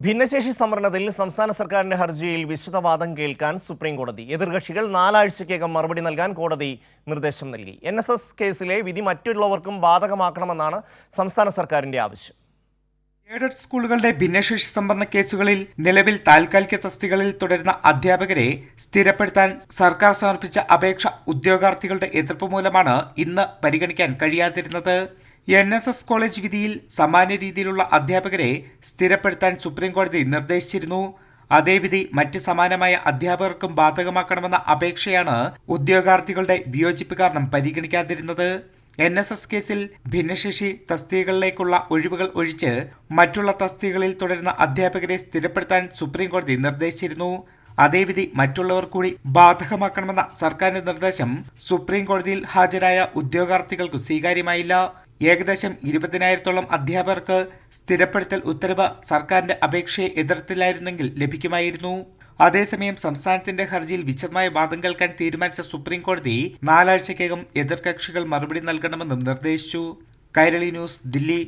ഭിന്നശേഷി സംവരണത്തിൽ സംസ്ഥാന സർക്കാരിന്റെ ഹർജിയിൽ വിശദവാദം കേൾക്കാൻ സുപ്രീം കോടതി. എതിർകക്ഷികൾ 4 ആഴ്ചയ്ക്കകം മറുപടി നൽകാൻ കോടതി നിർദ്ദേശം നൽകി. NSS കേസിലെ വിധി മറ്റുള്ളവർക്കും ബാധകമാക്കണമെന്നാണ് സംസ്ഥാന സർക്കാരിന്റെ ആവശ്യം. എയ്ഡഡ് സ്കൂളുകളുടെ ഭിന്നശേഷി സംവരണ കേസുകളിൽ നിലവിൽ താൽക്കാലിക തസ്തികകളിൽ തുടരുന്ന അധ്യാപകരെ സ്ഥിരപ്പെടുത്താൻ സർക്കാർ സമർപ്പിച്ച അപേക്ഷ ഉദ്യോഗാർത്ഥികളുടെ എതിർപ്പ് മൂലമാണ് ഇന്ന് പരിഗണിക്കാൻ കഴിയാതിരുന്നത്. NSS കോളേജ് വിധിയിൽ സമാന രീതിയിലുള്ള അധ്യാപകരെ സ്ഥിരപ്പെടുത്താൻ സുപ്രീം കോടതി നിർദ്ദേശിച്ചിരുന്നു. അതേ വിധി മറ്റ് സമാനമായ അധ്യാപകർക്കും ബാധകമാക്കണമെന്ന അപേക്ഷയാണ് ഉദ്യോഗാർത്ഥികളുടെ വിയോജിപ്പ് കാരണം പരിഗണിക്കാതിരുന്നത്. NSS കേസിൽ ഭിന്നശേഷി തസ്തികകളിലേക്കുള്ള ഒഴിവുകൾ ഒഴിച്ച് മറ്റുള്ള തസ്തികകളിൽ തുടരുന്ന അധ്യാപകരെ സ്ഥിരപ്പെടുത്താൻ സുപ്രീം കോടതി നിർദ്ദേശിച്ചിരുന്നു. അതേ വിധി മറ്റുള്ളവർ കൂടി ബാധകമാക്കണമെന്ന സർക്കാരിന്റെ നിർദ്ദേശം സുപ്രീം കോടതിയിൽ ഹാജരായ ഉദ്യോഗാർത്ഥികൾക്ക് സ്വീകാര്യമായില്ല. ഏകദേശം 20,000-ഓളം അധ്യാപകർക്ക് സ്ഥിരപ്പെടുത്തൽ ഉത്തരവ് സർക്കാരിന്റെ അപേക്ഷയെ എതിർത്തില്ലായിരുന്നെങ്കിൽ ലഭിക്കുമായിരുന്നു. അതേസമയം സംസ്ഥാനത്തിന്റെ ഹർജിയിൽ വിശദമായ വാദം കേൾക്കാൻ തീരുമാനിച്ച സുപ്രീം കോടതി 4 ആഴ്ചയ്ക്കകം എതിർകക്ഷികൾ മറുപടി നൽകണമെന്നും നിർദ്ദേശിച്ചു. കൈരളി ന്യൂസ്, ദില്ലി.